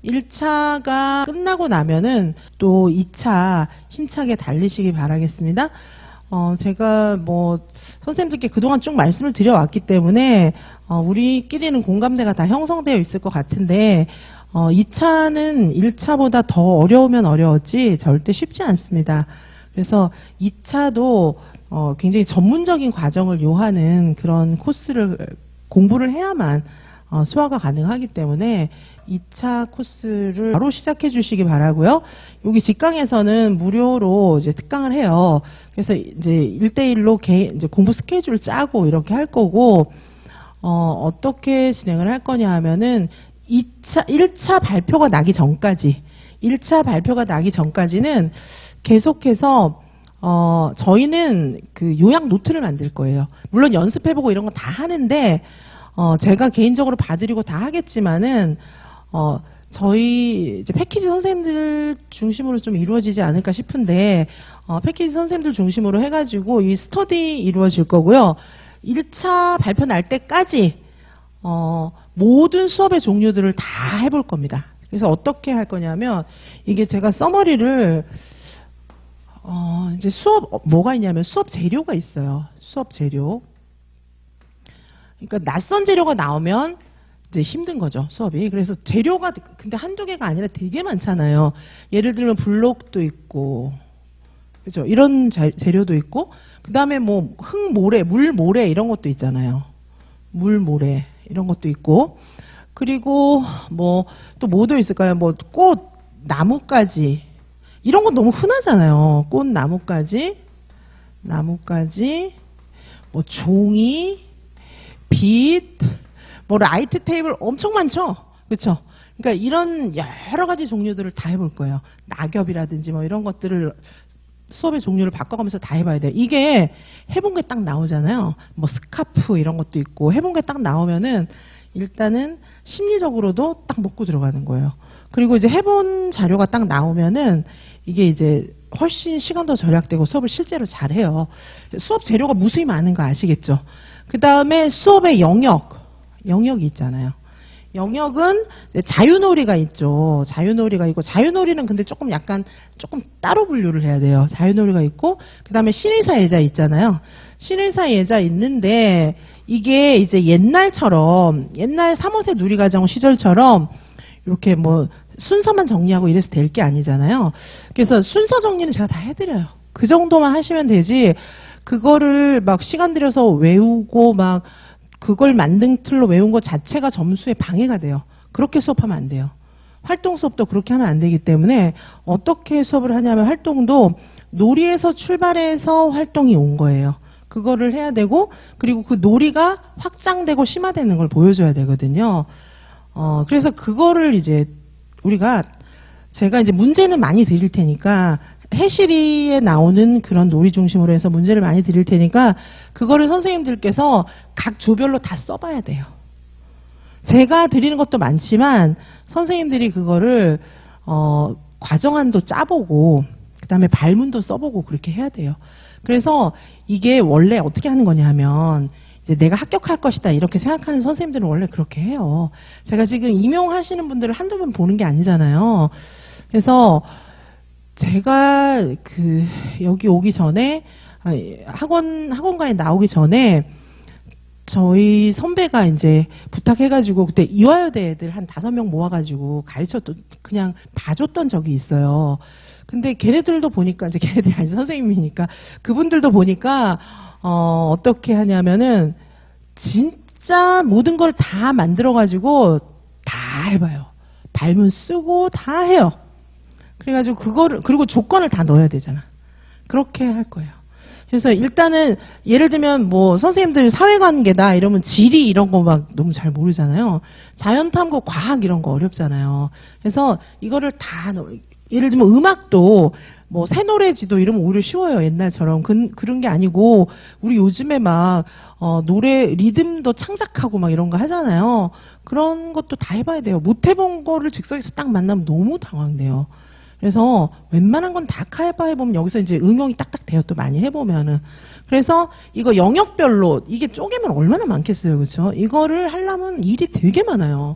1차가 끝나고 나면은 또 2차 힘차게 달리시기 바라겠습니다. 제가 뭐 선생님들께 그동안 쭉 말씀을 드려왔기 때문에 우리끼리는 공감대가 다 형성되어 있을 것 같은데 2차는 1차보다 더 어려우면 어려웠지 절대 쉽지 않습니다. 그래서 2차도 굉장히 전문적인 과정을 요하는 그런 코스를 공부를 해야만 수화가 가능하기 때문에 2차 코스를 바로 시작해 주시기 바라고요. 여기 직강에서는 무료로 이제 특강을 해요. 그래서 이제 1대1로 이제 공부 스케줄 짜고 이렇게 할 거고, 어떻게 진행을 할 거냐 하면은 1차 발표가 나기 전까지, 1차 발표가 나기 전까지는 계속해서 저희는 그 요약 노트를 만들 거예요. 물론 연습해보고 이런 거 다 하는데, 제가 개인적으로 봐드리고 다 하겠지만은, 저희 이제 패키지 선생님들 중심으로 좀 이루어지지 않을까 싶은데, 패키지 선생님들 중심으로 해가지고 이 스터디 이루어질 거고요. 1차 발표 날 때까지, 모든 수업의 종류들을 다 해볼 겁니다. 그래서 어떻게 할 거냐면, 이게 제가 서머리를, 이제 수업, 뭐가 있냐면 수업 재료가 있어요. 수업 재료. 그러니까 낯선 재료가 나오면 이제 힘든 거죠, 수업이. 그래서 재료가 근데 한두 개가 아니라 되게 많잖아요. 예를 들면 블록도 있고, 그죠? 이런 재료도 있고, 그 다음에 뭐 흙모래, 물모래 이런 것도 있잖아요. 물모래 이런 것도 있고, 그리고 뭐 또 뭐도 있을까요? 뭐 꽃, 나뭇가지 이런 건 너무 흔하잖아요. 꽃, 나뭇가지, 뭐 종이, 빛, 뭐 라이트 테이블 엄청 많죠? 그렇죠? 그러니까 이런 여러 가지 종류들을 다 해볼 거예요. 낙엽이라든지 뭐 이런 것들을 수업의 종류를 바꿔가면서 다 해봐야 돼요. 이게 해본 게 딱 나오잖아요. 뭐 스카프 이런 것도 있고 해본 게 딱 나오면은 일단은 심리적으로도 딱 먹고 들어가는 거예요. 그리고 이제 해본 자료가 딱 나오면은 이게 이제 훨씬 시간도 절약되고 수업을 실제로 잘해요. 수업 재료가 무수히 많은 거 아시겠죠? 그 다음에 수업의 영역이 있잖아요. 영역은 자유놀이가 있죠. 자유놀이가 있고, 자유놀이는 근데 조금 따로 분류를 해야 돼요. 자유놀이가 있고, 그 다음에 신의사 예자 있잖아요. 신의사 예자 있는데, 이게 이제 옛날 3호세 누리과정 시절처럼, 이렇게 뭐, 순서만 정리하고 이래서 될 게 아니잖아요. 그래서 순서 정리는 제가 다 해드려요. 그 정도만 하시면 되지, 그거를 막 시간 들여서 외우고 막 그걸 만든 틀로 외운 것 자체가 점수에 방해가 돼요. 그렇게 수업하면 안 돼요. 활동 수업도 그렇게 하면 안 되기 때문에 어떻게 수업을 하냐면 활동도 놀이에서 출발해서 활동이 온 거예요. 그거를 해야 되고 그리고 그 놀이가 확장되고 심화되는 걸 보여줘야 되거든요. 그래서 그거를 이제 제가 이제 문제는 많이 드릴 테니까 해시리에 나오는 그런 놀이 중심으로 해서 문제를 많이 드릴 테니까 그거를 선생님들께서 각 조별로 다 써봐야 돼요. 제가 드리는 것도 많지만 선생님들이 그거를 과정안도 짜보고 그 다음에 발문도 써보고 그렇게 해야 돼요. 그래서 이게 원래 어떻게 하는 거냐 하면 이제 내가 합격할 것이다 이렇게 생각하는 선생님들은 원래 그렇게 해요. 제가 지금 임용하시는 분들을 한두 번 보는 게 아니잖아요. 그래서 제가 여기 오기 전에 학원가에 나오기 전에 저희 선배가 이제 부탁해가지고 그때 이화여대 애들 한 5명 모아가지고 그냥 봐줬던 적이 있어요. 근데 걔네들도 보니까 이제 걔네들이 아니죠, 선생님이니까 그분들도 보니까 어떻게 하냐면은 진짜 모든 걸 다 만들어가지고 다 해봐요. 발문 쓰고 다 해요. 그래가지고 그리고 조건을 다 넣어야 되잖아. 그렇게 할 거예요. 그래서 일단은 예를 들면 뭐 선생님들 사회관계다 이러면 지리 이런 거 막 너무 잘 모르잖아요. 자연탐구, 과학 이런 거 어렵잖아요. 그래서 이거를 다 예를 들면 음악도 뭐 새노래지도 이러면 오히려 쉬워요. 옛날처럼 그런 게 아니고 우리 요즘에 막 노래 리듬도 창작하고 막 이런 거 하잖아요. 그런 것도 다 해봐야 돼요. 못 해본 거를 즉석에서 딱 만나면 너무 당황돼요. 그래서 웬만한 건 다 해보면 여기서 이제 응용이 딱딱 돼요. 또 많이 해보면은. 그래서 이거 영역별로 이게 쪼개면 얼마나 많겠어요. 그렇죠? 이거를 하려면 일이 되게 많아요.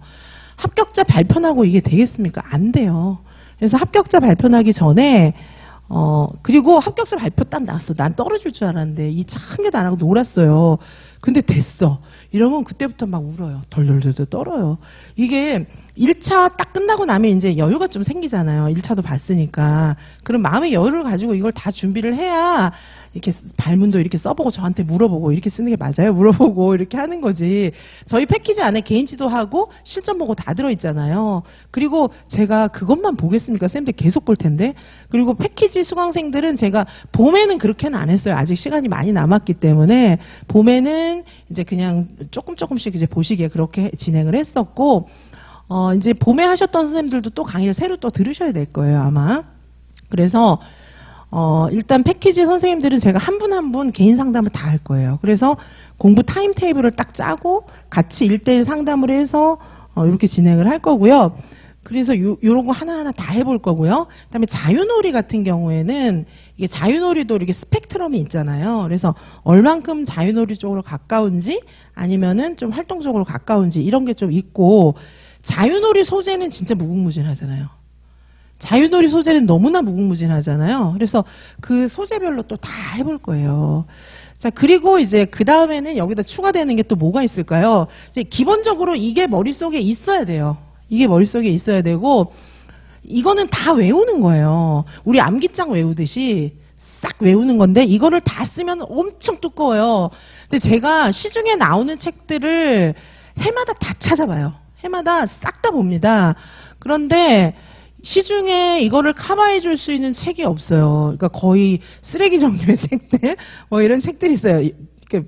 합격자 발표하고 이게 되겠습니까? 안 돼요. 그래서 합격자 발표하기 전에 그리고 합격자 발표 딱 났어. 난 떨어질 줄 알았는데 2차 한 개도 안 하고 놀았어요. 근데 됐어. 이러면 그때부터 막 울어요. 덜덜덜 떨어요. 이게 1차 딱 끝나고 나면 이제 여유가 좀 생기잖아요. 1차도 봤으니까. 그럼 마음의 여유를 가지고 이걸 다 준비를 해야 이렇게 발문도 이렇게 써보고 저한테 물어보고 이렇게 쓰는 게 맞아요? 물어보고 이렇게 하는 거지. 저희 패키지 안에 개인 지도하고 실전 보고 다 들어있잖아요. 그리고 제가 그것만 보겠습니까? 쌤들 계속 볼 텐데. 그리고 패키지 수강생들은 제가 봄에는 그렇게는 안 했어요. 아직 시간이 많이 남았기 때문에 봄에는 이제 그냥 조금씩 이제 보시기에 그렇게 진행을 했었고 이제 봄에 하셨던 선생님들도 또 강의를 새로 또 들으셔야 될 거예요, 아마. 그래서 일단 패키지 선생님들은 제가 한 분 한 분 개인 상담을 다 할 거예요. 그래서 공부 타임 테이블을 딱 짜고 같이 1대1 상담을 해서 이렇게 진행을 할 거고요. 그래서 요런 거 하나하나 다 해볼 거고요. 그다음에 자유놀이 같은 경우에는 이게 자유놀이도 이렇게 스펙트럼이 있잖아요. 그래서 얼만큼 자유놀이 쪽으로 가까운지 아니면은 좀 활동적으로 가까운지 이런 게 좀 있고 자유놀이 소재는 진짜 무궁무진하잖아요. 자유놀이 소재는 너무나 무궁무진하잖아요. 그래서 그 소재별로 또 다 해볼 거예요. 자, 그리고 이제 그 다음에는 여기다 추가되는 게 또 뭐가 있을까요? 이제 기본적으로 이게 머릿속에 있어야 돼요. 이게 머릿속에 있어야 되고, 이거는 다 외우는 거예요. 우리 암기장 외우듯이 싹 외우는 건데, 이거를 다 쓰면 엄청 두꺼워요. 근데 제가 시중에 나오는 책들을 해마다 다 찾아봐요. 해마다 싹 다 봅니다. 그런데, 시중에 이거를 커버해 줄 수 있는 책이 없어요. 그러니까 거의 쓰레기 종류의 책들, 뭐 이런 책들이 있어요.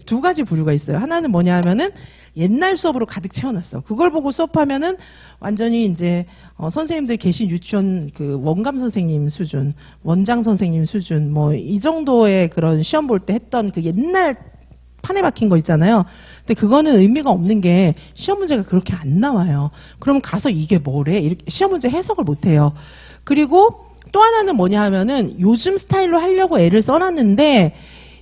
두 가지 부류가 있어요. 하나는 뭐냐 하면은 옛날 수업으로 가득 채워놨어. 그걸 보고 수업하면은 완전히 이제 선생님들 계신 유치원 그 원감 선생님 수준, 원장 선생님 수준, 뭐 이 정도의 그런 시험 볼 때 했던 그 옛날 판에 박힌 거 있잖아요. 근데 그거는 의미가 없는 게 시험 문제가 그렇게 안 나와요. 그럼 가서 이게 뭐래? 이렇게 시험 문제 해석을 못 해요. 그리고 또 하나는 뭐냐 하면은 요즘 스타일로 하려고 애를 써놨는데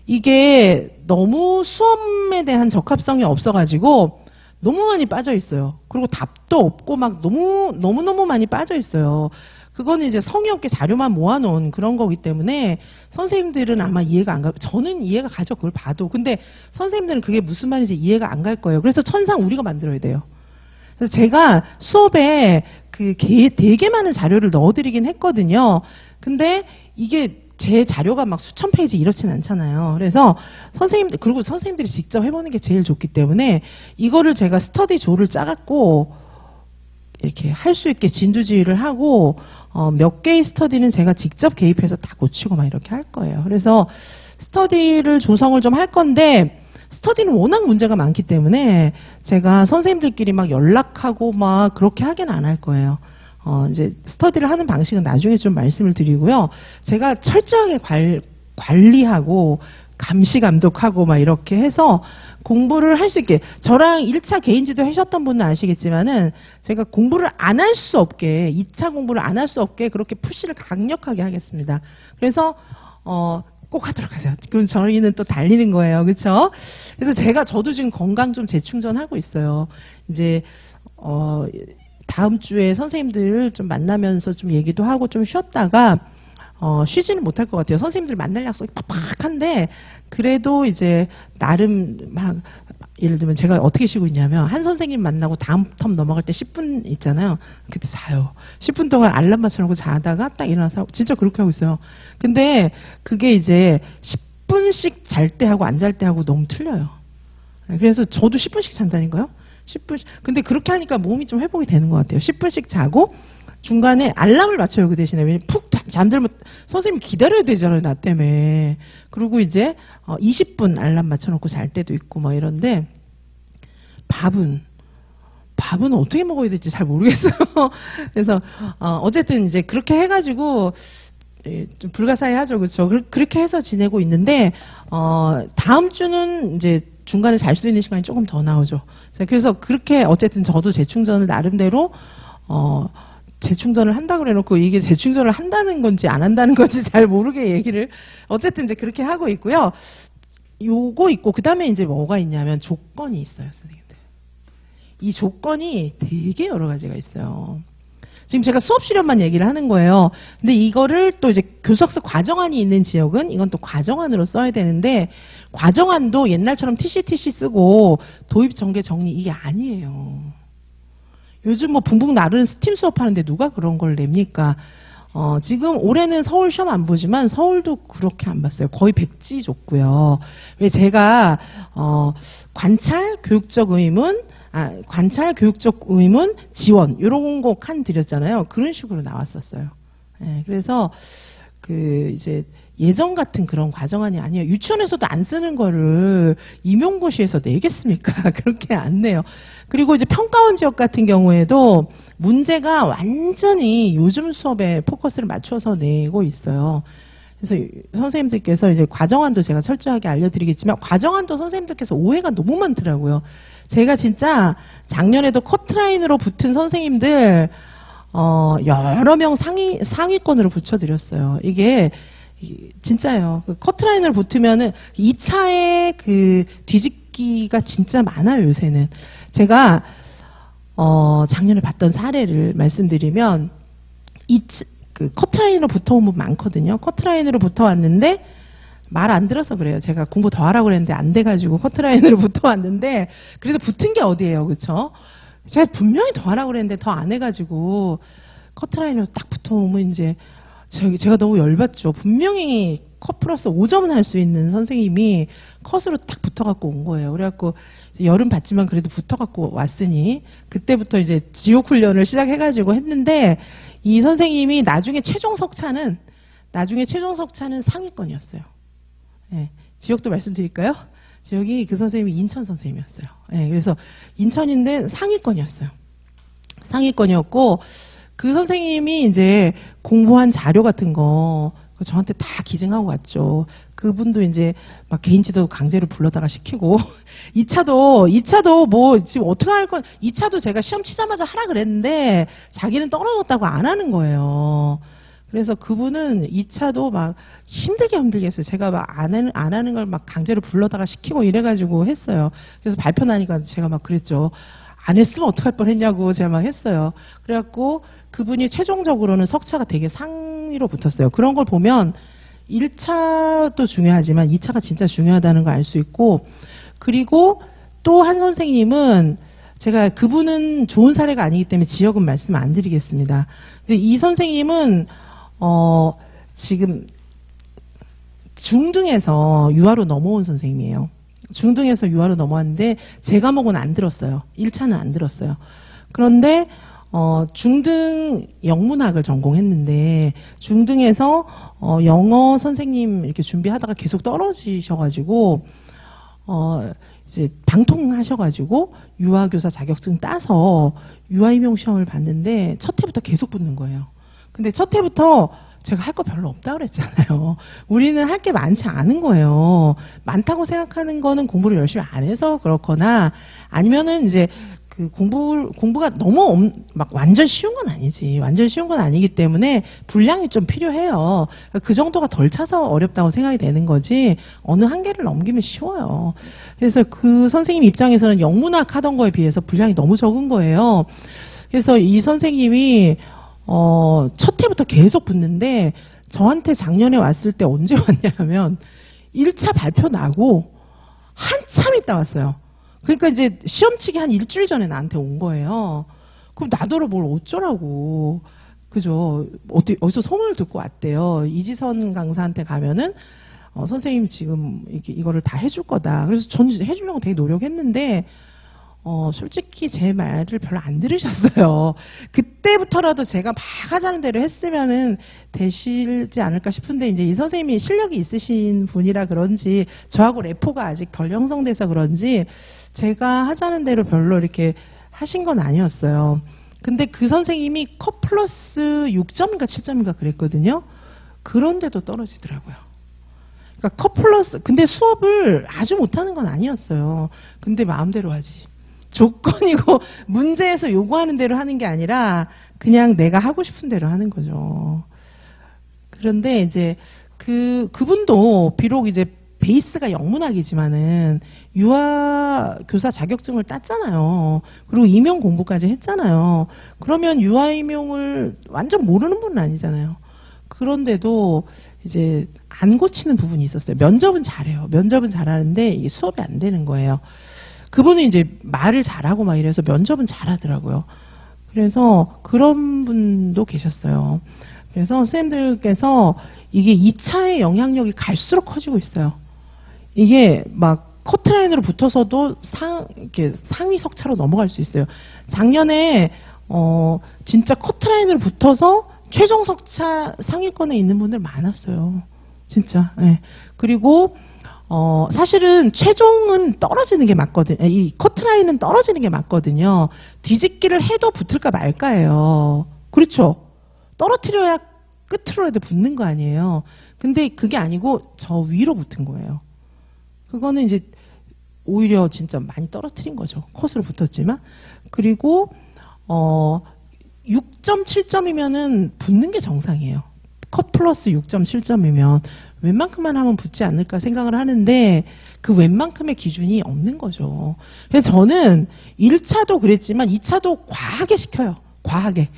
이게 너무 수험에 대한 적합성이 없어가지고 너무 많이 빠져 있어요. 그리고 답도 없고 막 너무 많이 빠져 있어요. 그거는 이제 성의 없게 자료만 모아놓은 그런 거기 때문에 선생님들은 아마 이해가 안 가. 저는 이해가 가죠. 그걸 봐도. 근데 선생님들은 그게 무슨 말인지 이해가 안 갈 거예요. 그래서 천상 우리가 만들어야 돼요. 그래서 제가 수업에 되게 많은 자료를 넣어드리긴 했거든요. 근데 이게 제 자료가 막 수천 페이지 이렇진 않잖아요. 그래서 그리고 선생님들이 직접 해보는 게 제일 좋기 때문에 이거를 제가 스터디 조를 짜갖고 이렇게 할 수 있게 진두지휘를 하고 몇 개의 스터디는 제가 직접 개입해서 다 고치고 막 이렇게 할 거예요. 그래서 스터디를 조성을 좀 할 건데 스터디는 워낙 문제가 많기 때문에 제가 선생님들끼리 막 연락하고 막 그렇게 하긴 안 할 거예요. 이제 스터디를 하는 방식은 나중에 좀 말씀을 드리고요. 제가 철저하게 관리하고 감시 감독하고 막 이렇게 해서 공부를 할 수 있게 저랑 1차 개인지도 하셨던 분은 아시겠지만은 제가 공부를 안 할 수 없게 2차 공부를 안 할 수 없게 그렇게 푸시를 강력하게 하겠습니다. 그래서 꼭 하도록 하세요. 그럼 저희는 또 달리는 거예요. 그렇죠? 그래서 저도 지금 건강 좀 재충전하고 있어요. 이제 다음 주에 선생님들 좀 만나면서 좀 얘기도 하고 좀 쉬었다가 쉬지는 못할 것 같아요. 선생님들 만날 약속이 빡빡한데 그래도 이제 나름 막 예를 들면 제가 어떻게 쉬고 있냐면 한 선생님 만나고 다음 텀 넘어갈 때 10분 있잖아요. 그때 자요. 10분 동안 알람 맞춰놓고 자다가 딱 일어나서 진짜 그렇게 하고 있어요. 근데 그게 이제 10분씩 잘 때 하고 안 잘 때 하고 너무 틀려요. 그래서 저도 10분씩 잔다니까요. 10분씩. 근데 그렇게 하니까 몸이 좀 회복이 되는 것 같아요. 10분씩 자고 중간에 알람을 맞춰요. 그 대신에. 왜냐면 푹 잠들면 선생님 기다려야 되잖아요. 나 때문에. 그리고 이제 20분 알람 맞춰놓고 잘 때도 있고 뭐 이런데 밥은 어떻게 먹어야 될지 잘 모르겠어요. 그래서 어쨌든 이제 그렇게 해가지고 좀 불가사의하죠. 그렇죠? 그렇게 해서 지내고 있는데 다음 주는 이제 중간에 잘 수 있는 시간이 조금 더 나오죠. 그래서 그렇게 어쨌든 저도 재충전을 나름대로 재충전을 한다고 그래놓고 이게 재충전을 한다는 건지 안 한다는 건지 잘 모르게 얘기를 어쨌든 이제 그렇게 하고 있고요. 요거 있고 그 다음에 이제 뭐가 있냐면 조건이 있어요, 선생님들. 이 조건이 되게 여러 가지가 있어요. 지금 제가 수업 실험만 얘기를 하는 거예요. 근데 이거를 또 이제 교석수 과정안이 있는 지역은 이건 또 과정안으로 써야 되는데, 과정안도 옛날처럼 TC 쓰고 도입 전개 정리 이게 아니에요. 요즘 뭐 붕붕 나르는 스팀 수업 하는데 누가 그런 걸 냅니까? 지금 올해는 서울 시험 안 보지만 서울도 그렇게 안 봤어요. 거의 백지 줬고요. 왜 제가 관찰 교육적 의문, 관찰 교육적 의문 지원 이런 거 칸 드렸잖아요. 그런 식으로 나왔었어요. 네, 그래서 그 이제 예전 같은 그런 과정안이 아니에요. 유치원에서도 안 쓰는 거를 임용고시에서 내겠습니까? 그렇게 안 내요. 그리고 이제 평가원 지역 같은 경우에도 문제가 완전히 요즘 수업에 포커스를 맞춰서 내고 있어요. 그래서 선생님들께서 이제 과정안도 제가 철저하게 알려드리겠지만, 과정안도 선생님들께서 오해가 너무 많더라고요. 제가 진짜 작년에도 커트라인으로 붙은 선생님들 여러 명 상위권으로 붙여드렸어요. 이게 진짜예요. 그 커트라인을 붙으면은 2차의 그 뒤집기가 진짜 많아요, 요새는. 제가 작년에 봤던 사례를 말씀드리면, 그 커트라인으로 붙어온 분 많거든요. 커트라인으로 붙어왔는데 말 안 들어서 그래요. 제가 공부 더 하라고 그랬는데 안 돼가지고 커트라인으로 붙어왔는데, 그래도 붙은 게 어디예요, 그렇죠? 제가 분명히 더 하라고 그랬는데 더 안 해가지고 커트라인으로 딱 붙어오면 이제 제가 너무 열받죠. 분명히 컷 플러스 5점은 할 수 있는 선생님이 컷으로 딱 붙어갖고 온 거예요. 그래갖고 열은 받지만 그래도 붙어갖고 왔으니 그때부터 이제 지옥 훈련을 시작해가지고 했는데, 이 선생님이 나중에 최종 석차는 상위권이었어요. 네, 지역도 말씀드릴까요? 지역이 그 선생님이 인천 선생님이었어요. 네, 그래서 인천인데 상위권이었어요. 상위권이었고, 그 선생님이 이제 공부한 자료 같은 거 저한테 다 기증하고 갔죠. 그분도 이제 막 개인 지도 강제로 불러다가 시키고 2차도 뭐 지금 어떻게 할 건, 2차도 제가 시험 치자마자 하라 그랬는데 자기는 떨어졌다고 안 하는 거예요. 그래서 그분은 2차도 막 힘들게 했어요. 제가 막 안 하는 걸 막 강제로 불러다가 시키고 이래가지고 했어요. 그래서 발표 나니까 제가 막 그랬죠. 안 했으면 어떡할 뻔했냐고 제가 막 했어요. 그래갖고 그분이 최종적으로는 석차가 되게 상위로 붙었어요. 그런 걸 보면 1차도 중요하지만 2차가 진짜 중요하다는 걸 알 수 있고, 그리고 또 한 선생님은 제가 그분은 좋은 사례가 아니기 때문에 지역은 말씀 안 드리겠습니다. 근데 이 선생님은 지금 중등에서 유아로 넘어온 선생님이에요. 중등에서 유아로 넘어왔는데 제 과목은 안 들었어요. 1차는 안 들었어요. 그런데 중등 영문학을 전공했는데 중등에서 영어 선생님 이렇게 준비하다가 계속 떨어지셔가지고 이제 방통하셔가지고 유아교사 자격증 따서 유아임용 시험을 봤는데 첫 해부터 계속 붙는 거예요. 근데 첫 해부터 제가 할 거 별로 없다 그랬잖아요. 우리는 할 게 많지 않은 거예요. 많다고 생각하는 거는 공부를 열심히 안 해서 그렇거나, 아니면은 이제 그 공부가 너무 막 완전 쉬운 건 아니지. 완전 쉬운 건 아니기 때문에 분량이 좀 필요해요. 그 정도가 덜 차서 어렵다고 생각이 되는 거지, 어느 한계를 넘기면 쉬워요. 그래서 그 선생님 입장에서는 영문학 하던 거에 비해서 분량이 너무 적은 거예요. 그래서 이 선생님이 첫 해부터 계속 붙는데, 저한테 작년에 왔을 때 언제 왔냐면 1차 발표 나고 한참 있다 왔어요. 그러니까 이제 시험 치기 한 일주일 전에 나한테 온 거예요. 그럼 나더러 뭘 어쩌라고. 그죠? 어디서 소문을 듣고 왔대요. 이지선 강사한테 가면은 선생님 지금 이거를 다 해줄 거다. 그래서 저는 해주려고 되게 노력했는데 솔직히 제 말을 별로 안 들으셨어요. 그때부터라도 제가 막 하자는 대로 했으면은 되시지 않을까 싶은데, 이제 이 선생님이 실력이 있으신 분이라 그런지 저하고 래포가 아직 덜 형성돼서 그런지 제가 하자는 대로 별로 이렇게 하신 건 아니었어요. 근데 그 선생님이 컷 플러스 6점인가 7점인가 그랬거든요. 그런데도 떨어지더라고요. 그러니까 컷 플러스, 근데 수업을 아주 못하는 건 아니었어요. 근데 마음대로 하지. 조건이고 문제에서 요구하는 대로 하는 게 아니라 그냥 내가 하고 싶은 대로 하는 거죠. 그런데 이제 그분도 비록 이제 베이스가 영문학이지만은 유아 교사 자격증을 땄잖아요. 그리고 임용 공부까지 했잖아요. 그러면 유아 임용을 완전 모르는 분은 아니잖아요. 그런데도 이제 안 고치는 부분이 있었어요. 면접은 잘해요. 면접은 잘하는데 이게 수업이 안 되는 거예요. 그분은 이제 말을 잘하고 막 이래서 면접은 잘하더라고요. 그래서 그런 분도 계셨어요. 그래서 선생님들께서 이게 2차의 영향력이 갈수록 커지고 있어요. 이게 막 커트라인으로 붙어서도 이렇게 상위 석차로 넘어갈 수 있어요. 작년에 진짜 커트라인으로 붙어서 최종 석차 상위권에 있는 분들 많았어요. 진짜. 네. 그리고 사실은 최종은 떨어지는 게 맞거든요. 이 커트라인은 떨어지는 게 맞거든요. 뒤집기를 해도 붙을까 말까예요. 그렇죠? 떨어뜨려야 끝으로라도 붙는 거 아니에요. 근데 그게 아니고 저 위로 붙은 거예요. 그거는 이제 오히려 진짜 많이 떨어뜨린 거죠. 컷으로 붙었지만. 그리고 6.7점이면은 붙는 게 정상이에요. 컷 플러스 6.7점이면 웬만큼만 하면 붙지 않을까 생각을 하는데 그 웬만큼의 기준이 없는 거죠. 그래서 저는 1차도 그랬지만 2차도 과하게 시켜요. 과하게.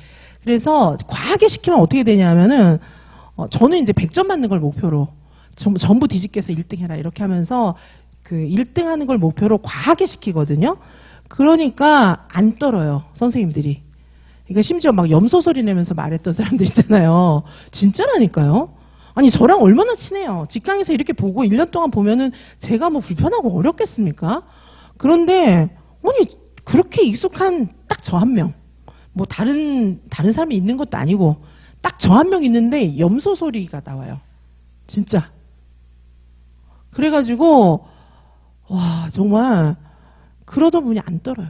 그래서 과하게 시키면 어떻게 되냐면은 저는 이제 100점 맞는 걸 목표로 전부 뒤집게서 1등 해라 이렇게 하면서 그 1등 하는 걸 목표로 과하게 시키거든요. 그러니까 안 떨어요. 선생님들이. 그러니까 심지어 막 염소 소리 내면서 말했던 사람들 있잖아요. 진짜라니까요. 아니 저랑 얼마나 친해요. 직장에서 이렇게 보고 1년 동안 보면은 제가 뭐 불편하고 어렵겠습니까? 그런데 아니 그렇게 익숙한 딱 저 한 명. 뭐 다른 사람이 있는 것도 아니고 딱 저 한 명 있는데 염소 소리가 나와요. 진짜. 그래가지고 와 정말 그러던 분이 안 떨어요.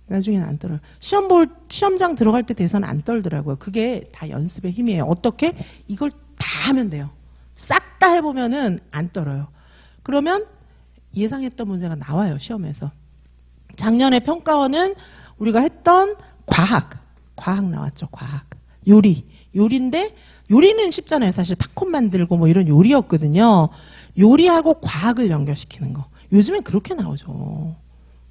나중에는 안 떨어요. 시험장 들어갈 때 돼서는 안 떨더라고요. 그게 다 연습의 힘이에요. 어떻게? 이걸 다 하면 돼요. 싹 다 해보면은 안 떨어요. 그러면 예상했던 문제가 나와요. 시험에서. 작년에 평가원은 우리가 했던 과학 나왔죠. 과학. 요리인데 요리는 쉽잖아요. 사실 팝콘 만들고 뭐 이런 요리였거든요. 요리하고 과학을 연결시키는 거. 요즘엔 그렇게 나오죠.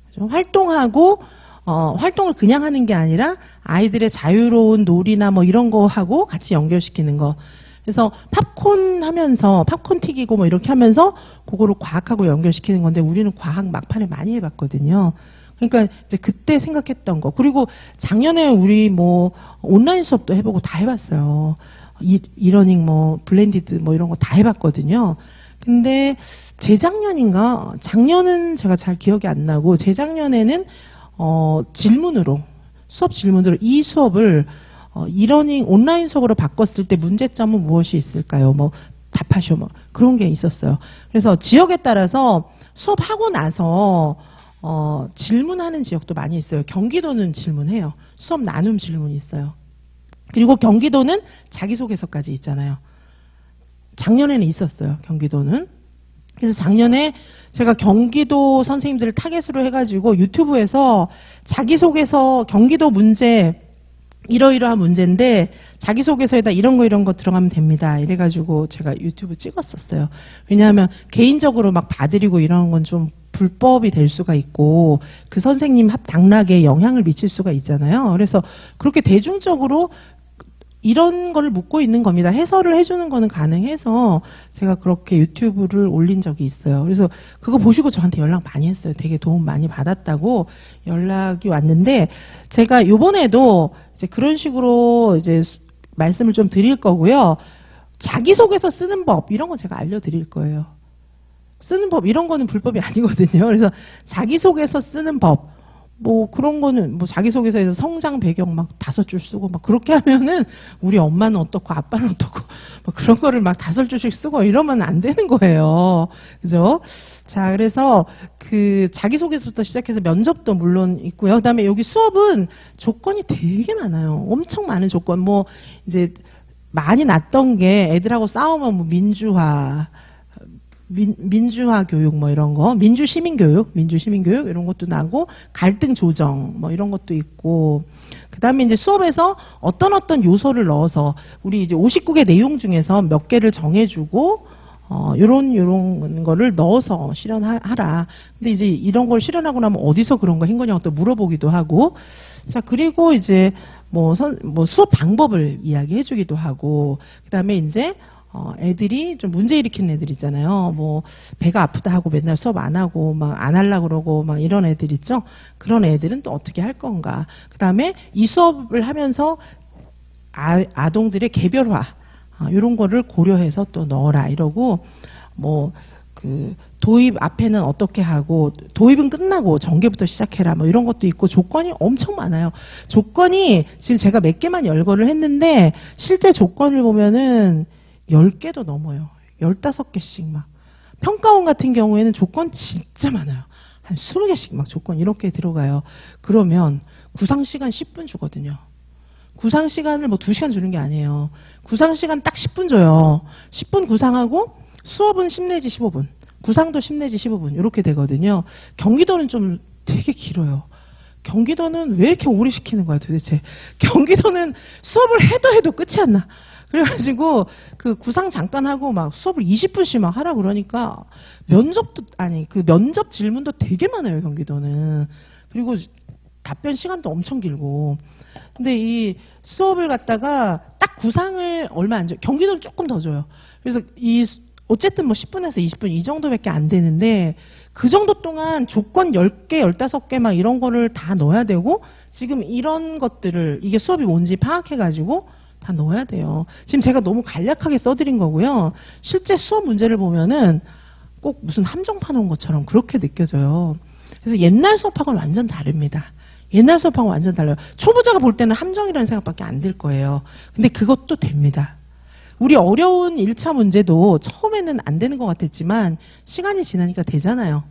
그죠? 활동을 그냥 하는 게 아니라 아이들의 자유로운 놀이나 뭐 이런 거 하고 같이 연결시키는 거. 그래서 팝콘 하면서 팝콘 튀기고 뭐 이렇게 하면서 그거를 과학하고 연결시키는 건데 우리는 과학 막판에 많이 해봤거든요. 그러니까 이제 그때 생각했던 거. 그리고 작년에 우리 뭐 온라인 수업도 해보고 다 해봤어요. 이러닝 뭐 블렌디드 뭐 이런 거 다 해봤거든요. 근데 재작년인가 작년은 제가 잘 기억이 안 나고 재작년에는 수업 질문으로 이 수업을 이러닝 온라인 수업으로 바꿨을 때 문제점은 무엇이 있을까요? 뭐 답하쇼 뭐 그런 게 있었어요. 그래서 지역에 따라서 수업하고 나서 질문하는 지역도 많이 있어요. 경기도는 질문해요. 수업 나눔 질문이 있어요. 그리고 경기도는 자기소개서까지 있잖아요. 작년에는 있었어요. 경기도는. 그래서 작년에 제가 경기도 선생님들을 타겟으로 해가지고 유튜브에서 자기소개서 경기도 문제 이러이러한 문제인데 자기소개서에다 이런 거 들어가면 됩니다. 이래가지고 제가 유튜브 찍었었어요. 왜냐하면 개인적으로 막 봐드리고 이런 건 좀 불법이 될 수가 있고 그 선생님 당락에 영향을 미칠 수가 있잖아요. 그래서 그렇게 대중적으로 이런 걸 묻고 있는 겁니다. 해설을 해주는 거는 가능해서 제가 그렇게 유튜브를 올린 적이 있어요. 그래서 그거 보시고 저한테 연락 많이 했어요. 되게 도움 많이 받았다고 연락이 왔는데 제가 요번에도 이제 그런 식으로 이제 말씀을 좀 드릴 거고요. 자기소개서 쓰는 법 이런 거 제가 알려드릴 거예요. 쓰는 법 이런 거는 불법이 아니거든요. 그래서 자기소개서 쓰는 법 뭐 그런 거는 뭐 자기소개서에서 성장 배경 막 5줄 쓰고 막 그렇게 하면은 우리 엄마는 어떻고 아빠는 어떻고 뭐 그런 거를 막 5줄씩 쓰고 이러면 안 되는 거예요. 그죠? 자, 그래서 그 자기소개서부터 시작해서 면접도 물론 있고요. 그다음에 여기 수업은 조건이 되게 많아요. 엄청 많은 조건. 뭐 이제 많이 났던 게 애들하고 싸우면 뭐 민주화 교육 뭐 이런 거, 민주 시민 교육 이런 것도 나고 갈등 조정 뭐 이런 것도 있고 그다음에 이제 수업에서 어떤 요소를 넣어서 우리 이제 59개 내용 중에서 몇 개를 정해주고 요런 거를 넣어서 실현하라. 근데 이제 이런 걸 실현하고 나면 어디서 그런 거 한 거냐고 또 물어보기도 하고. 자, 그리고 이제 뭐 수업 방법을 이야기해 주기도 하고. 그 다음에 이제 애들이 좀 문제 일으키는 애들 있잖아요. 뭐 배가 아프다 하고 맨날 수업 안 하고 막 안 하려고 그러고 막 이런 애들 있죠. 그런 애들은 또 어떻게 할 건가. 그 다음에 이 수업을 하면서 아동들의 개별화 이런 거를 고려해서 또 넣어라 이러고 뭐 그 도입 앞에는 어떻게 하고 도입은 끝나고 전개부터 시작해라 뭐 이런 것도 있고 조건이 엄청 많아요. 조건이 지금 제가 몇 개만 열거를 했는데 실제 조건을 보면은 10개도 넘어요. 15개씩 막. 평가원 같은 경우에는 조건 진짜 많아요. 한 20개씩 막 조건 이렇게 들어가요. 그러면 구상시간 10분 주거든요. 구상시간을 뭐 2시간 주는 게 아니에요. 구상시간 딱 10분 줘요. 10분 구상하고 수업은 10 내지 15분. 구상도 10 내지 15분. 이렇게 되거든요. 경기도는 좀 되게 길어요. 경기도는 왜 이렇게 오래 시키는 거야 도대체. 경기도는 수업을 해도 끝이 안 나. 그래가지고 그 구상 잠깐 하고 막 수업을 20분씩 막 하라 그러니까 그 면접 질문도 되게 많아요 경기도는. 그리고 답변 시간도 엄청 길고. 근데 이 수업을 갖다가 딱 구상을 얼마 안 줘요. 경기도는 조금 더 줘요. 그래서 어쨌든 뭐 10분에서 20분 이 정도밖에 안 되는데 그 정도 동안 조건 10개, 15개 막 이런 거를 다 넣어야 되고 지금 이런 것들을 이게 수업이 뭔지 파악해가지고 다 넣어야 돼요. 지금 제가 너무 간략하게 써드린 거고요. 실제 수업 문제를 보면은 꼭 무슨 함정 파놓은 것처럼 그렇게 느껴져요. 그래서 옛날 수업하고는 완전 다릅니다. 옛날 수업하고 완전 달라요. 초보자가 볼 때는 함정이라는 생각밖에 안 들 거예요. 근데 그것도 됩니다. 우리 어려운 1차 문제도 처음에는 안 되는 것 같았지만 시간이 지나니까 되잖아요.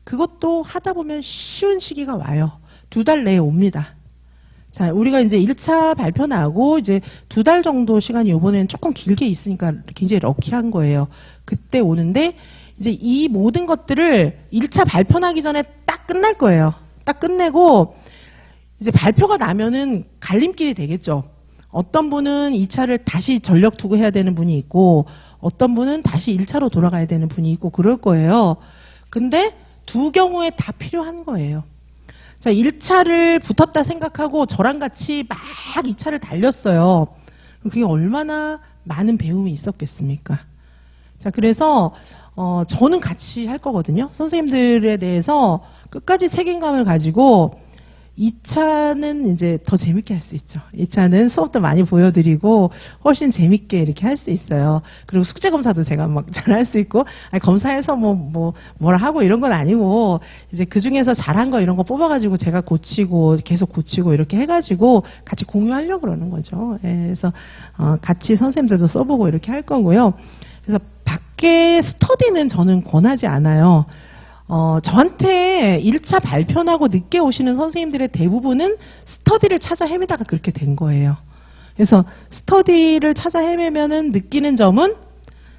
그것도 하다 보면 쉬운 시기가 와요. 2달 내에 옵니다. 자, 우리가 이제 1차 발표 나고 이제 2달 정도 시간이 이번에는 조금 길게 있으니까 굉장히 럭키한 거예요. 그때 오는데 이제 이 모든 것들을 1차 발표 나기 전에 딱 끝날 거예요. 딱 끝내고 이제 발표가 나면은 갈림길이 되겠죠. 어떤 분은 2차를 다시 전력 투구 해야 되는 분이 있고 어떤 분은 다시 1차로 돌아가야 되는 분이 있고 그럴 거예요. 근데 두 경우에 다 필요한 거예요. 자, 1차를 붙었다 생각하고 저랑 같이 막 2차를 달렸어요. 그게 얼마나 많은 배움이 있었겠습니까? 자, 그래서 저는 같이 할 거거든요. 선생님들에 대해서 끝까지 책임감을 가지고 2차는 이제 더 재밌게 할 수 있죠. 2차는 수업도 많이 보여드리고 훨씬 재밌게 이렇게 할 수 있어요. 그리고 숙제 검사도 제가 막 잘 할 수 있고, 아니, 검사해서 뭐라 하고 이런 건 아니고, 이제 그 중에서 잘한 거 이런 거 뽑아가지고 제가 고치고, 계속 고치고 이렇게 해가지고 같이 공유하려고 그러는 거죠. 예, 그래서, 같이 선생님들도 써보고 이렇게 할 거고요. 그래서 밖에 스터디는 저는 권하지 않아요. 저한테 1차 발표 나고 늦게 오시는 선생님들의 대부분은 스터디를 찾아 헤매다가 그렇게 된 거예요. 그래서 스터디를 찾아 헤매면은 느끼는 점은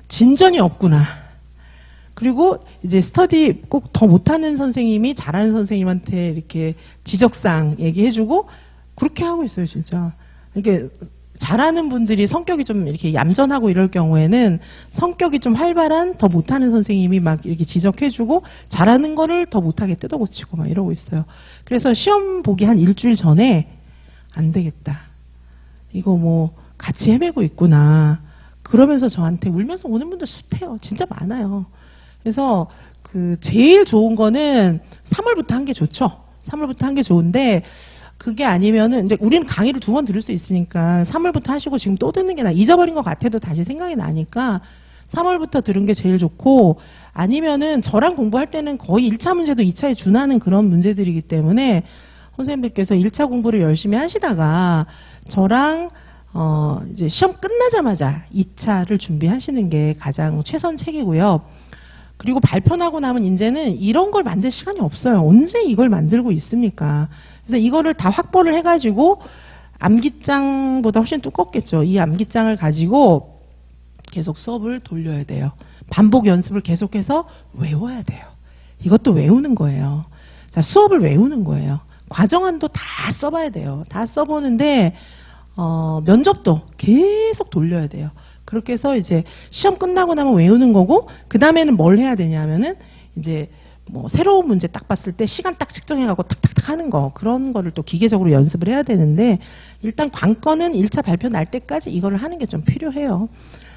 진전이 없구나. 그리고 이제 스터디 꼭 더 못하는 선생님이 잘하는 선생님한테 이렇게 지적사항 얘기해주고 그렇게 하고 있어요, 진짜. 이게 잘하는 분들이 성격이 좀 이렇게 얌전하고 이럴 경우에는 성격이 좀 활발한 더 못하는 선생님이 막 이렇게 지적해주고 잘하는 거를 더 못하게 뜯어고치고 막 이러고 있어요. 그래서 시험 보기 한 일주일 전에 안 되겠다. 이거 뭐 같이 헤매고 있구나. 그러면서 저한테 울면서 오는 분들 숱해요. 진짜 많아요. 그래서 그 제일 좋은 거는 3월부터 한 게 좋죠. 3월부터 한 게 좋은데 그게 아니면은 이제 우리는 강의를 2번 들을 수 있으니까 3월부터 하시고 지금 또 듣는 게 잊어버린 것 같아도 다시 생각이 나니까 3월부터 들은 게 제일 좋고 아니면은 저랑 공부할 때는 거의 1차 문제도 2차에 준하는 그런 문제들이기 때문에 선생님들께서 1차 공부를 열심히 하시다가 저랑 이제 시험 끝나자마자 2차를 준비하시는 게 가장 최선책이고요. 그리고 발표 나고 나면 이제는 이런 걸 만들 시간이 없어요. 언제 이걸 만들고 있습니까? 그래서 이거를 다 확보를 해가지고 암기장보다 훨씬 두껍겠죠. 이 암기장을 가지고 계속 수업을 돌려야 돼요. 반복 연습을 계속해서 외워야 돼요. 이것도 외우는 거예요. 자, 수업을 외우는 거예요. 과정안도 다 써봐야 돼요. 다 써보는데 면접도 계속 돌려야 돼요. 그렇게 해서 이제 시험 끝나고 나면 외우는 거고, 그 다음에는 뭘 해야 되냐면은 이제 뭐 새로운 문제 딱 봤을 때 시간 딱 측정해갖고 탁탁탁 하는 거, 그런 거를 또 기계적으로 연습을 해야 되는데, 일단 관건은 1차 발표 날 때까지 이거를 하는 게 좀 필요해요.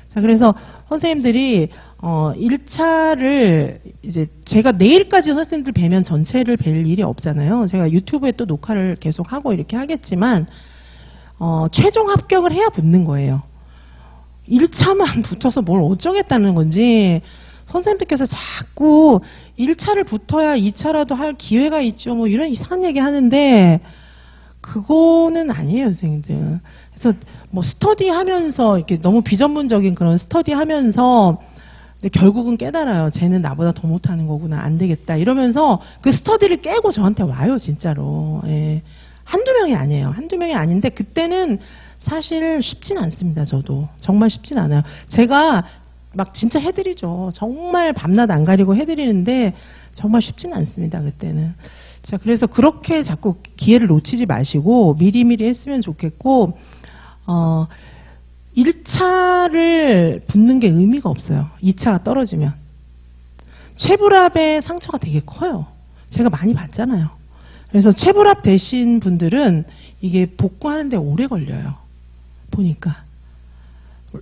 자, 그래서 선생님들이 1차를 이제 제가 내일까지 선생님들 뵈면 전체를 뵐 일이 없잖아요. 제가 유튜브에 또 녹화를 계속 하고 이렇게 하겠지만 최종 합격을 해야 붙는 거예요. 1차만 붙어서 뭘 어쩌겠다는 건지 선생님들께서 자꾸 1차를 붙어야 2차라도 할 기회가 있죠. 뭐 이런 이상한 얘기 하는데 그거는 아니에요, 선생님들. 그래서 뭐 스터디 하면서 이렇게 너무 비전문적인 그런 스터디 하면서 근데 결국은 깨달아요. 쟤는 나보다 더 못하는 거구나. 안 되겠다. 이러면서 그 스터디를 깨고 저한테 와요, 진짜로. 예. 한두 명이 아니에요. 한두 명이 아닌데 그때는 사실 쉽진 않습니다, 저도. 정말 쉽진 않아요. 제가 막 진짜 해드리죠. 정말 밤낮 안 가리고 해드리는데 정말 쉽진 않습니다, 그때는. 자, 그래서 그렇게 자꾸 기회를 놓치지 마시고 미리미리 했으면 좋겠고, 1차를 붙는 게 의미가 없어요. 2차가 떨어지면. 최불합의 상처가 되게 커요. 제가 많이 봤잖아요. 그래서 최불합 되신 분들은 이게 복구하는데 오래 걸려요. 보니까.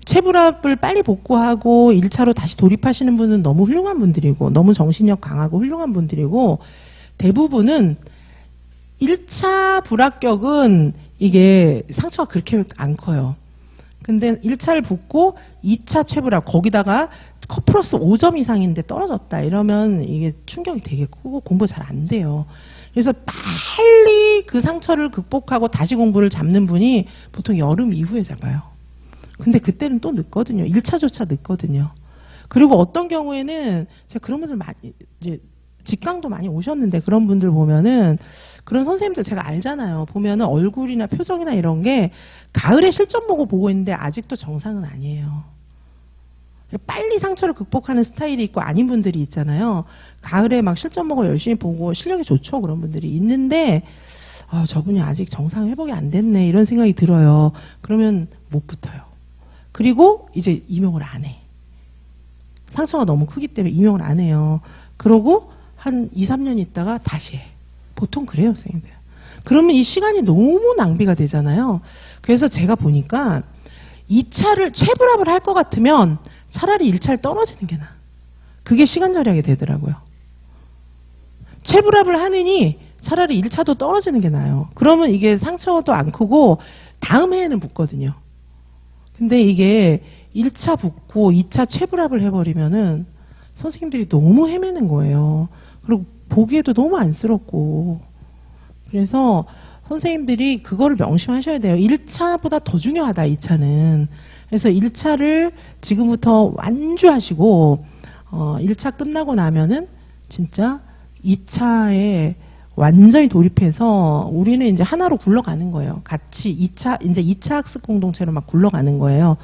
최불합을 빨리 복구하고 1차로 다시 돌입하시는 분은 너무 훌륭한 분들이고, 너무 정신력 강하고 훌륭한 분들이고, 대부분은 1차 불합격은 이게 상처가 그렇게 안 커요. 근데 1차를 붙고 2차 최불합, 거기다가 컷 플러스 5점 이상인데 떨어졌다 이러면 이게 충격이 되게 크고 공부 잘 안 돼요. 그래서 빨리 그 상처를 극복하고 다시 공부를 잡는 분이 보통 여름 이후에 잡아요. 근데 그때는 또 늦거든요. 1차조차 늦거든요. 그리고 어떤 경우에는 제가 그런 분들 많이 이제 직강도 많이 오셨는데 그런 분들 보면은 그런 선생님들 제가 알잖아요. 보면은 얼굴이나 표정이나 이런 게 가을에 실전 보고 있는데 아직도 정상은 아니에요. 빨리 상처를 극복하는 스타일이 있고 아닌 분들이 있잖아요. 가을에 막 실전 보고 열심히 보고 실력이 좋죠. 그런 분들이 있는데 저분이 아직 정상 회복이 안 됐네 이런 생각이 들어요. 그러면 못 붙어요. 그리고 이제 임용을 안 해. 상처가 너무 크기 때문에 임용을 안 해요. 그러고 한 2, 3년 있다가 다시 해. 보통 그래요, 선생님들. 그러면 이 시간이 너무 낭비가 되잖아요. 그래서 제가 보니까 2차를 최불합을 할 것 같으면 차라리 1차를 떨어지는 게 나아. 그게 시간 절약이 되더라고요. 최불합을 하느니 차라리 1차도 떨어지는 게 나아요. 그러면 이게 상처도 안 크고 다음 해에는 붙거든요. 근데 이게 1차 붙고 2차 최불합을 해버리면은 선생님들이 너무 헤매는 거예요. 그리고 보기에도 너무 안쓰럽고. 그래서 선생님들이 그거를 명심하셔야 돼요. 1차보다 더 중요하다, 2차는. 그래서 1차를 지금부터 완주하시고 1차 끝나고 나면은 진짜 2차에 완전히 돌입해서 우리는 이제 하나로 굴러가는 거예요. 같이 이제 2차 학습 공동체로 막 굴러가는 거예요.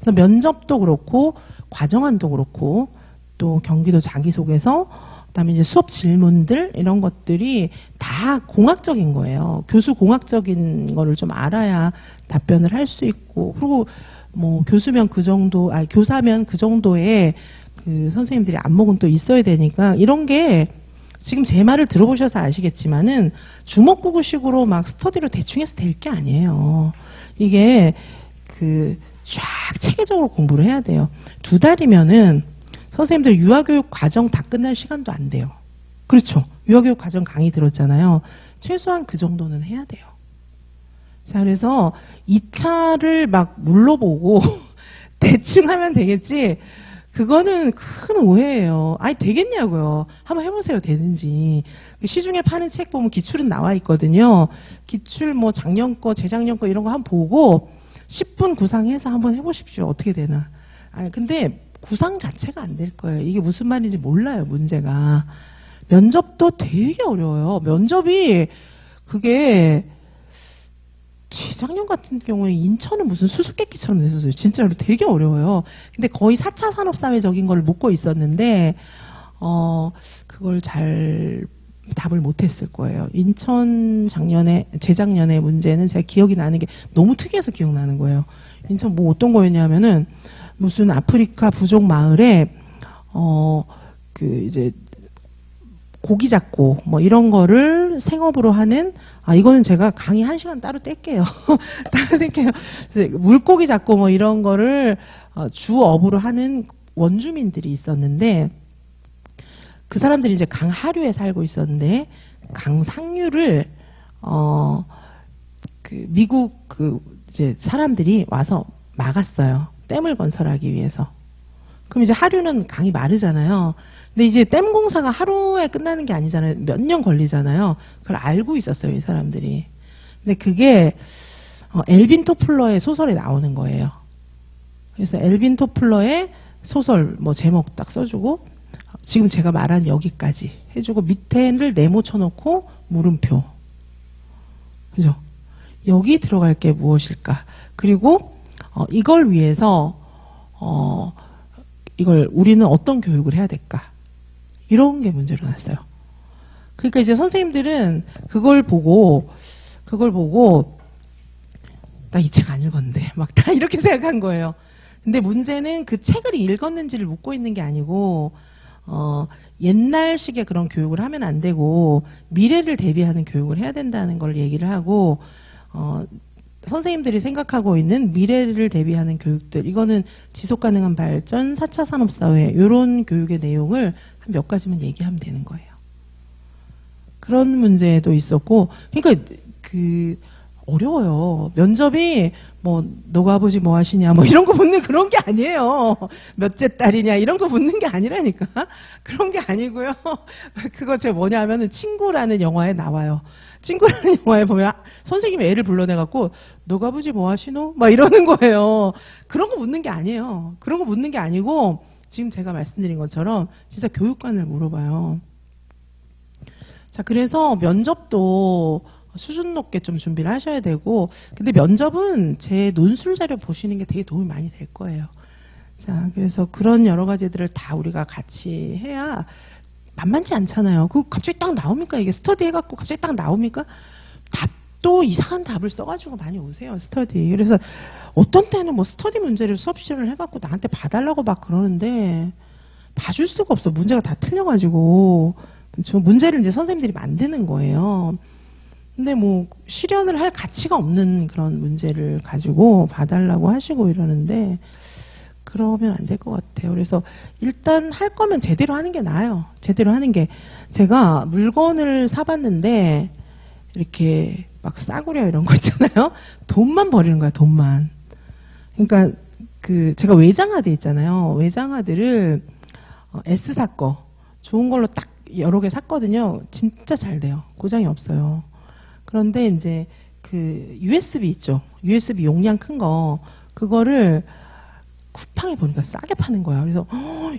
그래서 면접도 그렇고 과정안도 그렇고 또 경기도 자기소개서 그다음에 이제 수업 질문들 이런 것들이 다 공학적인 거예요. 교수 공학적인 거를 좀 알아야 답변을 할 수 있고, 그리고 뭐 교수면 그 정도, 교사면 그 정도의 그 선생님들이 안목은 또 있어야 되니까 이런 게 지금 제 말을 들어보셔서 아시겠지만은 주먹구구식으로 막 스터디로 대충 해서 될 게 아니에요. 이게 쫙 체계적으로 공부를 해야 돼요. 2달이면은 선생님들 유아교육 과정 다 끝날 시간도 안 돼요. 그렇죠. 유아교육 과정 강의 들었잖아요. 최소한 그 정도는 해야 돼요. 자, 그래서 2차를 막 물러보고 대충 하면 되겠지. 그거는 큰 오해예요. 아니 되겠냐고요. 한번 해보세요. 되는지. 시중에 파는 책 보면 기출은 나와 있거든요. 기출 뭐 작년 거, 재작년 거 이런 거 한번 보고 10분 구상해서 한번 해보십시오. 어떻게 되나. 근데 구상 자체가 안 될 거예요. 이게 무슨 말인지 몰라요, 문제가. 면접도 되게 어려워요. 면접이 그게 재작년 같은 경우에 인천은 무슨 수수께끼처럼 냈었어요. 진짜로 되게 어려워요. 근데 거의 4차 산업사회적인 걸 묻고 있었는데 그걸 잘 답을 못했을 거예요. 인천 재작년에 문제는 제가 기억이 나는 게 너무 특이해서 기억나는 거예요. 인천 뭐 어떤 거였냐면은 무슨 아프리카 부족 마을에 이제 고기 잡고 뭐 이런 거를 생업으로 하는, 이거는 제가 강의 1시간 따로 뗄게요. 따로 뗄게요. 물고기 잡고 뭐 이런 거를 주업으로 하는 원주민들이 있었는데, 그 사람들이 이제 강 하류에 살고 있었는데 강 상류를 미국 이제 사람들이 와서 막았어요. 댐을 건설하기 위해서. 그럼 이제 하류는 강이 마르잖아요. 근데 이제 댐 공사가 하루에 끝나는 게 아니잖아요. 몇 년 걸리잖아요. 그걸 알고 있었어요, 이 사람들이. 근데 그게 엘빈 토플러의 소설에 나오는 거예요. 그래서 엘빈 토플러의 소설 뭐 제목 딱 써주고, 지금 제가 말한 여기까지 해주고, 밑에를 네모 쳐놓고 물음표. 그죠? 여기 들어갈 게 무엇일까? 그리고 이걸 위해서 이걸 우리는 어떤 교육을 해야 될까? 이런 게 문제로 났어요. 그러니까 이제 선생님들은 그걸 보고 나 이 책 안 읽었는데 막 다 이렇게 생각한 거예요. 근데 문제는 그 책을 읽었는지를 묻고 있는 게 아니고 옛날식의 그런 교육을 하면 안 되고 미래를 대비하는 교육을 해야 된다는 걸 얘기를 하고, 선생님들이 생각하고 있는 미래를 대비하는 교육들, 이거는 지속가능한 발전, 4차 산업사회, 이런 교육의 내용을 한 몇 가지만 얘기하면 되는 거예요. 그런 문제도 있었고, 그러니까 어려워요. 면접이 뭐 너가 아버지 뭐 하시냐 뭐 이런 거 묻는 그런 게 아니에요. 몇째 딸이냐 이런 거 묻는 게 아니라니까. 그런 게 아니고요. 그거 제가 뭐냐 하면은 친구라는 영화에 나와요. 친구라는 영화에 보면 선생님이 애를 불러내갖고 너가 아버지 뭐 하시노? 막 이러는 거예요. 그런 거 묻는 게 아니에요. 그런 거 묻는 게 아니고 지금 제가 말씀드린 것처럼 진짜 교육관을 물어봐요. 자, 그래서 면접도 수준 높게 좀 준비를 하셔야 되고, 근데 면접은 제 논술 자료 보시는 게 되게 도움이 많이 될 거예요. 자, 그래서 그런 여러 가지들을 다 우리가 같이 해야 만만치 않잖아요. 그거 갑자기 딱 나옵니까? 이게 스터디 해갖고 갑자기 딱 나옵니까? 답도 이상한 답을 써가지고 많이 오세요, 스터디. 그래서 어떤 때는 뭐 스터디 문제를 수업 시간을 해갖고 나한테 봐달라고 막 그러는데 봐줄 수가 없어. 문제가 다 틀려가지고. 그렇죠? 문제를 이제 선생님들이 만드는 거예요. 근데 뭐 실현을 할 가치가 없는 그런 문제를 가지고 봐달라고 하시고 이러는데 그러면 안 될 것 같아요. 그래서 일단 할 거면 제대로 하는 게 나아요. 제대로 하는 게. 제가 물건을 사봤는데 이렇게 막 싸구려 이런 거 있잖아요. 돈만 버리는 거야, 돈만. 그러니까 제가 외장하드 있잖아요. 외장하드를 S사 거 좋은 걸로 딱 여러 개 샀거든요. 진짜 잘 돼요. 고장이 없어요. 그런데 이제 USB 있죠. USB 용량 큰 거, 그거를 쿠팡에 보니까 싸게 파는 거야. 그래서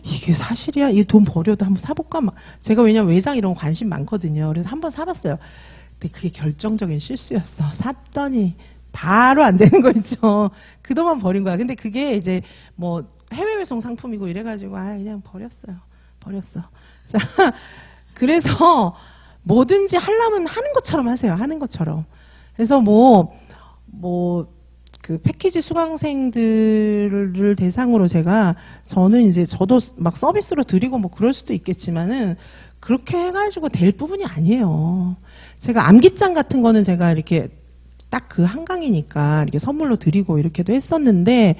이게 사실이야? 이게 돈 버려도 한번 사볼까? 막 제가 왜냐면 외장 이런 거 관심 많거든요. 그래서 한번 사봤어요. 근데 그게 결정적인 실수였어. 샀더니 바로 안 되는 거 있죠. 그 돈만 버린 거야. 근데 그게 이제 뭐 해외외송 상품이고 이래가지고 그냥 버렸어. 자, 그래서 뭐든지 하려면 하는 것처럼 하세요. 하는 것처럼. 그래서 패키지 수강생들을 대상으로 저는 이제 저도 막 서비스로 드리고 뭐 그럴 수도 있겠지만은 그렇게 해가지고 될 부분이 아니에요. 제가 암기장 같은 거는 제가 이렇게 딱 그 한강이니까 이렇게 선물로 드리고 이렇게도 했었는데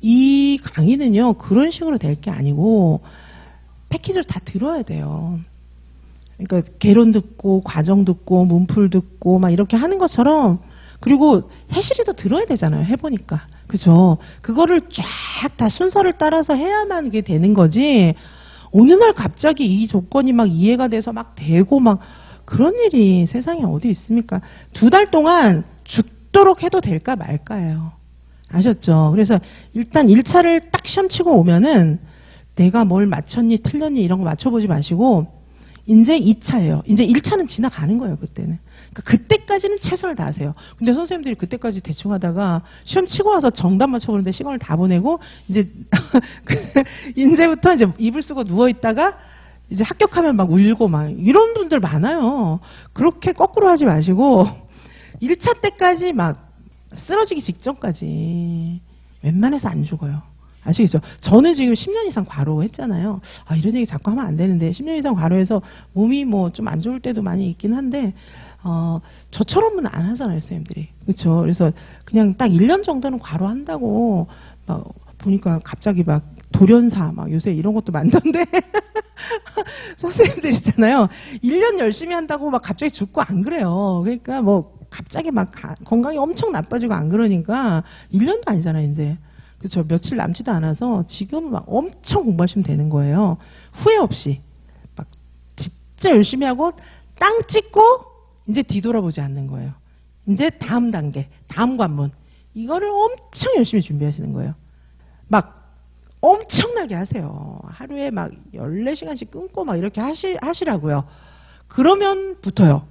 이 강의는요, 그런 식으로 될 게 아니고 패키지를 다 들어야 돼요. 그러니까 개론 듣고 과정 듣고 문풀 듣고 막 이렇게 하는 것처럼, 그리고 해실이도 들어야 되잖아요. 해보니까. 그죠? 그거를 쫙 다 순서를 따라서 해야만 이게 되는 거지, 어느 날 갑자기 이 조건이 막 이해가 돼서 막 되고 막 그런 일이 세상에 어디 있습니까? 2달 동안 죽도록 해도 될까 말까예요. 아셨죠? 그래서 일단 1차를 딱 시험 치고 오면은 내가 뭘 맞췄니 틀렸니 이런 거 맞춰보지 마시고 이제 2차예요. 이제 1차는 지나가는 거예요, 그때는. 그러니까 그때까지는 최선을 다하세요. 근데 선생님들이 그때까지 대충 하다가 시험 치고 와서 정답 맞춰보는데 시간을 다 보내고 이제부터 이제 이불 쓰고 누워 있다가 이제 합격하면 막 울고 막 이런 분들 많아요. 그렇게 거꾸로 하지 마시고 1차 때까지 막 쓰러지기 직전까지 웬만해서 안 죽어요. 아시겠죠? 저는 지금 10년 이상 과로했잖아요. 아, 이런 얘기 자꾸 하면 안 되는데 10년 이상 과로해서 몸이 뭐 좀 안 좋을 때도 많이 있긴 한데 저처럼은 안 하잖아요, 선생님들이. 그렇죠? 그래서 그냥 딱 1년 정도는 과로한다고 막 보니까 갑자기 막 돌연사 막 요새 이런 것도 많던데 선생님들 있잖아요. 1년 열심히 한다고 막 갑자기 죽고 안 그래요. 그러니까 뭐 갑자기 막 건강이 엄청 나빠지고 안 그러니까 1년도 아니잖아요, 이제. 그렇죠. 며칠 남지도 않아서 지금 막 엄청 공부하시면 되는 거예요. 후회 없이. 막 진짜 열심히 하고 땅 찍고 이제 뒤돌아보지 않는 거예요. 이제 다음 단계, 다음 관문. 이거를 엄청 열심히 준비하시는 거예요. 막 엄청나게 하세요. 하루에 막 14시간씩 끊고 막 이렇게 하시라고요. 그러면 붙어요.